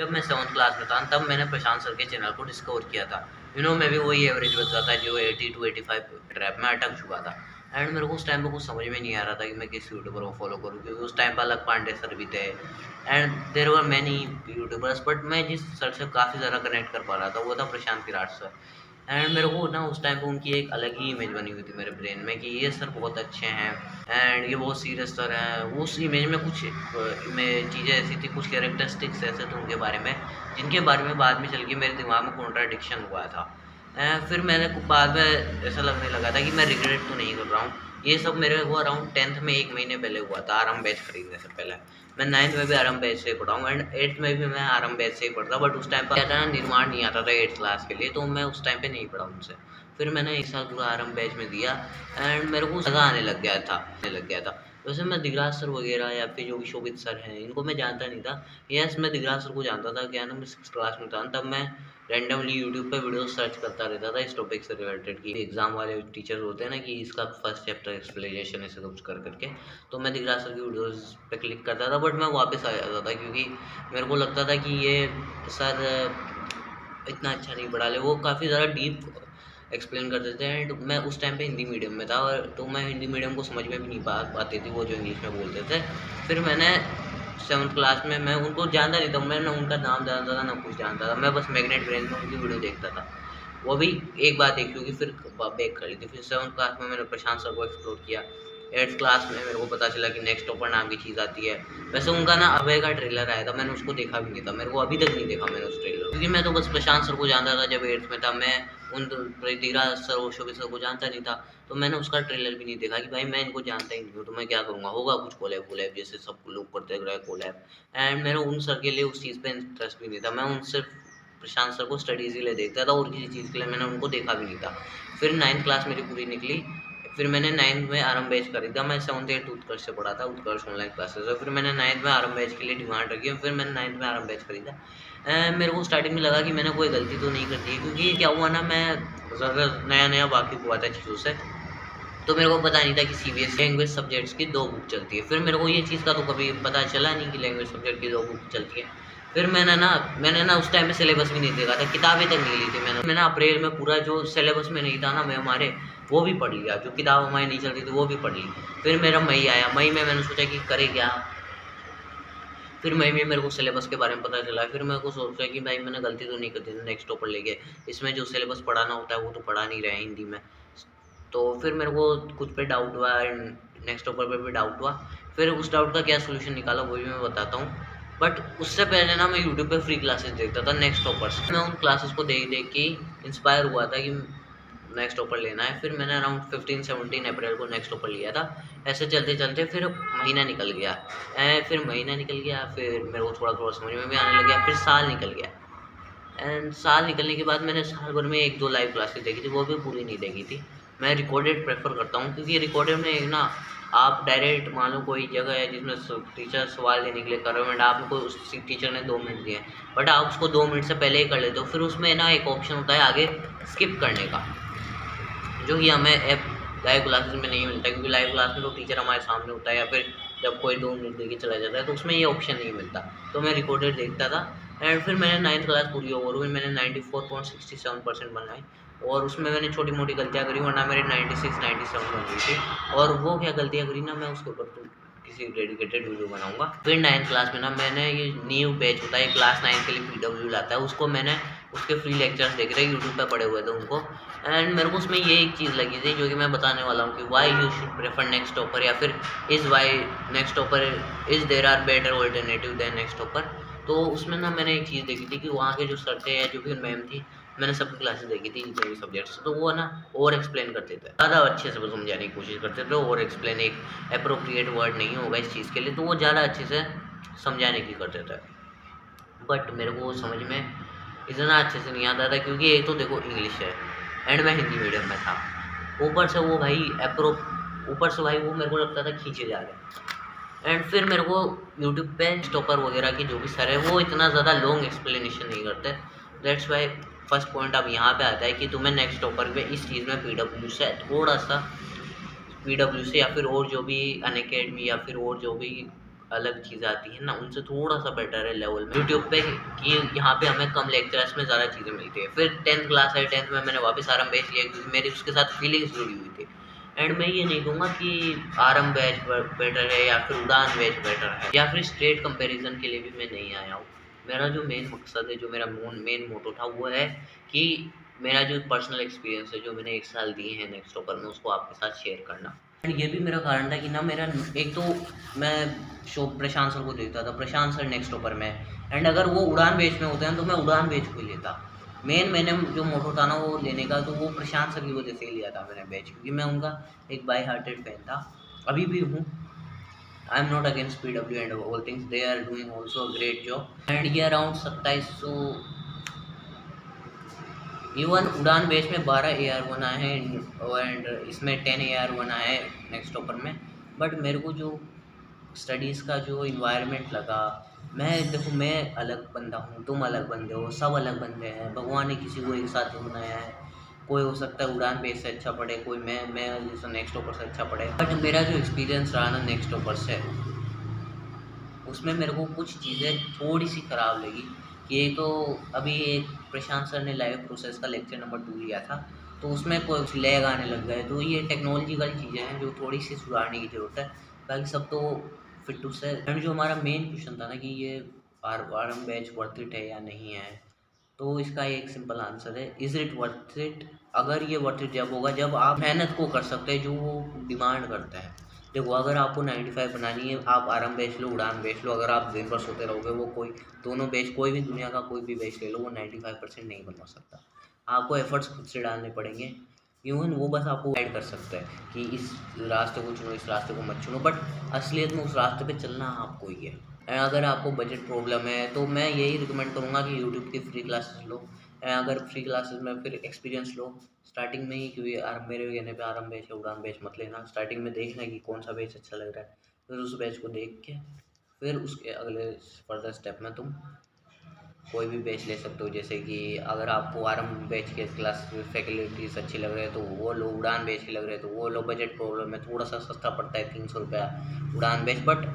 जब मैं 7th class में था तब मैंने प्रशांत सर के चैनल को डिस्कवर किया था। मैं भी वही एवरेज बचा था जो 80 टू 85 ट्रैप में अटक चुका था। एंड मेरे को उस टाइम पे कुछ समझ में नहीं आ रहा था कि मैं किस यूट्यूबर को फॉलो करूँ, क्योंकि उस टाइम पे अलग पांडे सर भी थे and there were many YouTubers, but मैं जिस सर से काफ़ी ज़्यादा कनेक्ट कर पा रहा था वो था प्रशांत किराट सर। एंड मेरे को ना उस टाइम पे उनकी एक अलग ही इमेज बनी हुई थी मेरे ब्रेन में कि ये सर बहुत अच्छे हैं एंड ये बहुत सीरियस सर हैं। उस इमेज में कुछ में चीज़ें ऐसी थी, कुछ कैरेक्टरिस्टिक्स ऐसे थे उनके बारे में जिनके बारे में बाद में चल के मेरे दिमाग में कॉन्ट्राडिक्शन हुआ था। फिर मैंने बाद में ऐसा लगने लगा था कि मैं रिग्रेट तो नहीं कर रहा हूँ। ये सब मेरे को अराउंड 10th में 1 महीने पहले हुआ था, आरम बैच खरीदने से पहले। मैं 9th में भी आरम बैच से ही पढ़ा हूँ एंड 8th में भी मैं आरम बैच से ही पढ़ता, बट उस टाइम पर क्या था, निर्माण नहीं आता था 8th क्लास के लिए, तो मैं उस टाइम पे नहीं पढ़ा उनसे। फिर मैंने एक साल पूरा आरम बैच में दिया एंड मेरे को मज़ा आने लग गया था। वैसे मैं दिगराज सर वगैरह या फिर जो भी शोभित सर हैं इनको मैं जानता नहीं था। यस, मैं दिगराज सर को जानता था, क्या ना, मैं 6th क्लास में था तब मैं रैंडमली यूट्यूब पे वीडियो सर्च करता रहता था इस टॉपिक से रिलेटेड, कि एग्जाम वाले टीचर्स होते हैं ना कि इसका फर्स्ट चैप्टर एक्सप्लेनेशन ऐसे कुछ कर करके। तो मैं दिगराज सर की वीडियोस पे क्लिक करता था, बट मैं वापस आ जाता था क्योंकि मेरे को लगता था कि ये सर इतना अच्छा नहीं पढ़ा ले। वो काफ़ी ज़्यादा डीप एक्सप्लेन करते थे एंड मैं उस टाइम पे हिंदी मीडियम में था और तो मैं हिंदी मीडियम को समझ में भी नहीं पाती थी वो जो इंग्लिश में बोलते थे। फिर मैंने 7th क्लास में, मैं उनको जानता नहीं था, मैं ना उनका नाम जानता था ना कुछ जानता था, मैं बस मैग्नेट ब्रेन में उनकी वीडियो देखता था। वो भी एक बार देखी होगी, फिर बैक कर ली थी। फिर 7th क्लास में मैंने प्रशांत सर को एक्सप्लोर किया। 8th क्लास में मेरे को पता चला कि नेक्स्ट टॉपर नाम की चीज़ आती है। वैसे उनका ना अभय का ट्रेलर आया था, मैंने उसको देखा भी नहीं था, मेरे को अभी तक नहीं देखा मैंने उस ट्रेलर, क्योंकि मैं तो बस प्रशांत सर को जानता था जब 8th में था। मैं उन धीराज सर और शोभित सर को जानता नहीं था, तो मैंने उसका ट्रेलर भी नहीं देखा कि भाई मैं इनको जानता ही नहीं हूँ तो मैं क्या करूँगा, होगा कुछ कोलैब वोलैब जैसे सब लोग करते रहे कोलैब। एंड मेरा उन सर के लिए उस चीज़ पे इंटरेस्ट भी नहीं था, मैं उन सिर्फ प्रशांत सर को स्टडीज़ के लिए देखता था और किसी चीज़ के लिए मैंने उनको देखा भी नहीं था। फिर 9th क्लास मेरी पूरी निकली, फिर मैंने 9th में आरम बैच खरीदा। मैं 7th 8th उत्कर्ष से पढ़ा था, उत्कर्ष ऑनलाइन क्लासेस है। फिर मैंने 9th में आरम बैच के लिए डिमांड रखी, फिर मैंने 9th में आरम बैच खरीदा। मेरे को स्टार्टिंग में लगा कि मैंने कोई गलती तो नहीं कर दी है, क्योंकि क्या हुआ ना, मैं ज़्यादा नया वाकिफ़ हुआ था चीज़ों से, तो मेरे को पता नहीं था कि सीबीएसई लैंग्वेज सब्जेक्ट्स की 2 बुक चलती है। फिर मेरे को ये चीज़ का तो कभी पता चला नहीं कि लैंग्वेज सब्जेक्ट की 2 बुक चलती है। फिर मैंने ना उस टाइम में सिलेबस भी नहीं देखा था, किताबें तक नहीं ली थी मैंने अप्रैल में पूरा जो सिलेबस में नहीं था ना मैं हमारे, वो भी पढ़ लिया, जो किताब हमारी नहीं चलती थी वो भी पढ़ ली। फिर मेरा मई आया, मई में मैंने सोचा कि करे क्या। फिर मई में मेरे को सिलेबस के बारे में पता चला, फिर मेरे को सोचा कि भाई मैंने गलती तो नहीं कर दी नेक्स्ट टॉपर लेके, इसमें जो सिलेबस पढ़ाना होता है वो तो पढ़ा नहीं रहे हैं हिंदी में। तो फिर मेरे को कुछ पे डाउट हुआ एंड नेक्स्ट टॉपर पे भी डाउट हुआ। फिर उस डाउट का क्या सोल्यूशन निकाला वो भी मैं बताता हूँ, बट उससे पहले ना मैं यूट्यूब पे फ्री क्लासेस देखता था नेक्स्ट टॉपर्स। मैं उन क्लासेस को देख देख के इंस्पायर हुआ था कि नेक्स्ट टॉपर लेना है। फिर मैंने अराउंड 15-17 अप्रैल को नेक्स्ट टॉपर लिया था। ऐसे चलते चलते फिर महीना निकल गया, फिर महीना निकल गया, फिर मेरे को थोड़ा थोड़ा समझ में भी आने लग गया, फिर साल निकल गया। एंड साल निकलने के बाद मैंने साल भर में 1-2 लाइव क्लासेस देखी थी, वो भी पूरी नहीं देखी थी। मैं रिकॉर्डेड प्रेफर करता हूँ, क्योंकि रिकॉर्डेड में एक ना आप डायरेक्ट मान लो कोई जगह है जिसमें टीचर सवाल देने के लिए कर रहे हो एंड आपको उस टीचर ने 2 मिनट दिए, बट आप उसको 2 मिनट से पहले ही कर लेते हो। फिर उसमें ना एक ऑप्शन होता है आगे स्किप करने का, जो कि हमें ऐप लाइव क्लासेस में नहीं मिलता, क्योंकि लाइव क्लास में तो टीचर हमारे सामने होता है या फिर जब कोई 2 मिनट देके चला जाता है तो उसमें ये ऑप्शन नहीं मिलता। तो मैं रिकॉर्डेड देखता था एंड फिर मैंने 9th क्लास पूरी ओवर हुई, मैंने 94.67% बनाई और उसमें मैंने छोटी मोटी गलतियाँ करी, वरना मेरी 96-97 बन गई थी। और वो क्या गलतियाँ करी ना, मैं उसके ऊपर तो किसी डेडिकेटेड वीडियो बनाऊंगा। फिर 9th क्लास में ना मैंने ये न्यू बैच होता है क्लास 9 के लिए पीडब्ल्यू लाता है, उसको मैंने उसके फ्री लेक्चर्स देख रहे यूट्यूब पे पड़े हुए थे उनको। एंड मेरे को उसमें ये एक चीज़ लगी थी जो कि मैं बताने वाला हूँ कि why you should prefer next topper, या फिर is why next topper is there are better alternative than next topper. तो उसमें ना मैंने एक चीज़ देखी थी कि वहाँ के जो सर थे या जो भी मैम थी, मैंने सबकी क्लासेस देखी थी जितने भी सब्जेक्ट्स, तो वो ना ओवर एक्सप्लेन करते थे, ज़्यादा अच्छे से वो समझाने की कोशिश करते थे। ओवर एक्सप्लेन एक अप्रोप्रिएट वर्ड नहीं होगा इस चीज़ के लिए, तो वो ज़्यादा अच्छे से समझाने की करते थे। बट मेरे को समझ में इतना अच्छे से नहीं आता था, क्योंकि एक तो देखो इंग्लिश है एंड मैं हिंदी मीडियम में था, ऊपर से वो भाई ऊपर से भाई वो मेरे को लगता था खींचे जा रहे। एंड फिर मेरे को यूट्यूब पे स्टॉपर वगैरह की जो भी सर है वो इतना ज़्यादा लॉन्ग एक्सप्लेनेशन नहीं करते। दैट्स वाई फर्स्ट पॉइंट अब यहाँ पे आता है कि तुम्हें नेक्स्ट टॉपर पे इस चीज़ में पीडब्ल्यू से थोड़ा सा, पीडब्ल्यू से या फिर और जो भी अनअकैडमी या फिर और जो भी अलग चीज़ आती है ना, उनसे थोड़ा-सा बेटर है लेवल में यूट्यूब पे, कि यहाँ पे हमें कम लेक्चर्स में ज़्यादा चीज़ें मिलती है। फिर 10th क्लास है, 10th में मैंने वापस आरएम बैच लिया क्योंकि मेरी उसके साथ फीलिंग्स जुड़ी हुई थी। एंड मैं ये नहीं कहूँगा कि आरएम बैच बेटर है या फिर उड़ान बैच बेटर है या फिर स्ट्रेट कंपैरिज़न के लिए भी मैं नहीं आया हूँ। मेरा जो मेन मकसद है, जो मेरा मेन मोटो था वो है कि मेरा जो पर्सनल एक्सपीरियंस है, जो मैंने 1 साल दिए हैं नेक्स्ट टॉपर में, उसको आपके साथ शेयर करना। एंड ये भी मेरा कारण था कि ना मेरा एक तो मैं शो प्रशांत सर को देखता था, प्रशांत सर नेक्स्ट टॉपर में, एंड अगर वो उड़ान बैच में होते हैं तो मैं उड़ान बैच को ही लेता। मैंने जो मोटो था ना वो लेने का, तो वो प्रशांत सर की वजह से ही लिया था मैंने बैच, क्योंकि मैं उनका एक बाई हार्टेड फैन था, अभी भी हूँ। I am not against PW and all things, they are doing also a great job. And ये अराउंड 2700, इवन उड़ान बैच में 12 AR1 आए हैं एंड इसमें 10 AR1 आए हैं नेक्स्ट टॉपर में। बट मेरे को जो स्टडीज़ का जो इन्वायरमेंट लगा, मैं देखो मैं अलग बंदा हूँ, तुम अलग बंदे हो, सब अलग बंदे हैं, भगवान ने किसी को एक साथ नहीं बनाया है। कोई हो सकता है उड़ान बेस से अच्छा पढ़े, कोई मैं जैसा नेक्स्ट टॉपर से अच्छा पढ़े, बट मेरा जो एक्सपीरियंस रहा ना नेक्स्ट टॉपर से, उसमें मेरे को कुछ चीज़ें थोड़ी सी ख़राब लगी। कि एक तो अभी एक प्रशांत सर ने लाइव प्रोसेस का लेक्चर नंबर 2 लिया था, तो उसमें कुछ लैग आने लग गए, तो ये टेक्नोलॉजिकल चीज़ें हैं जो थोड़ी सी सुधारने की ज़रूरत है। बाकी सब तो फिट टू से। एंड जो हमारा मेन क्वेश्चन था ना कि ये आरएम बैच वर्थ इट है या नहीं है, तो इसका एक सिंपल आंसर है, इज़ इट वर्थ इट। अगर ये वर्थ इट जब होगा जब आप मेहनत को कर सकते हैं जो वो डिमांड करते हैं। देखो अगर आपको 95 बनानी है, आप आराम बेच लो, उड़ान बेच लो, अगर आप दिन भर सोते रहोगे, वो कोई दोनों बेच, कोई भी दुनिया का कोई भी बेच ले लो, वो 95% नहीं बनवा सकता। आपको एफर्ट्स खुद से डालने पड़ेंगे। इवन वो बस आपको गाइड कर सकता है कि इस रास्ते को चुनो, इस रास्ते को मत चुनो, बट असलियत में उस रास्ते पे चलना आपको ही है। अगर आपको बजट प्रॉब्लम है तो मैं यही रिकमेंड करूँगा कि यूट्यूब की फ्री क्लासेस लो। अगर फ्री क्लासेस में फिर एक्सपीरियंस लो स्टार्टिंग में ही, क्योंकि मेरे कहने पे आराम बैच या उड़ान बैच मत लेना। स्टार्टिंग में देखना कि कौन सा बैच अच्छा लग रहा है, फिर उस बैच को देख के फिर उसके अगले फर्दर स्टेप में तुम कोई भी बैच ले सकते हो। जैसे कि अगर आपको आरएम बैच के क्लास फैसिलिटीज़ अच्छी लग रहे हैं तो वो लो, उड़ान बैच के लग रहे हैं तो वो लो। बजट प्रॉब्लम है, थोड़ा सा सस्ता पड़ता है 300 रुपया उड़ान बैच, बट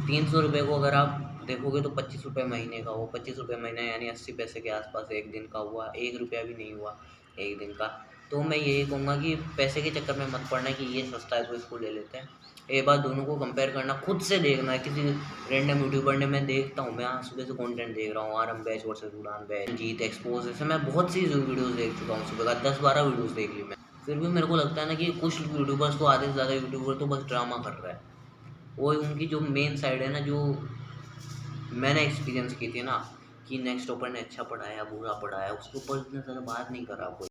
300 रुपये को अगर आप देखोगे तो 25 रुपये महीने का, वो 25 रुपये महीना यानी 80 पैसे के आसपास एक दिन का हुआ, 1 रुपया भी नहीं हुआ एक दिन का। तो मैं यही कहूँगा कि पैसे के चक्कर में मत पड़ना कि ये सस्ता है तो इसको ले लेते हैं। एक बार दोनों को कंपेयर करना, खुद से देखना है। किसी रैंडम यूट्यूबर ने, मैं देखता हूँ, मैं आज सुबह से कंटेंट देख रहा हूँ, आरएम बैच वर्सेस उड़ान बैच, जीत एक्सपोज, ऐसे मैं बहुत सी वीडियोस देख चुका हूँ, सुबह का 10-12 वीडियोस देख ली मैं। फिर भी मेरे को लगता है ना कि कुछ यूट्यूबर्स, तो आधे से ज़्यादा यूट्यूबर तो बस ड्रामा कर रहा है। वो उनकी जो मेन साइड है ना, जो मैंने एक्सपीरियंस की थी ना, कि नेक्स्ट टॉपर ने अच्छा पढ़ाया बुरा पढ़ाया, उसके ऊपर इतना ज़्यादा बात नहीं कर रहा कोई।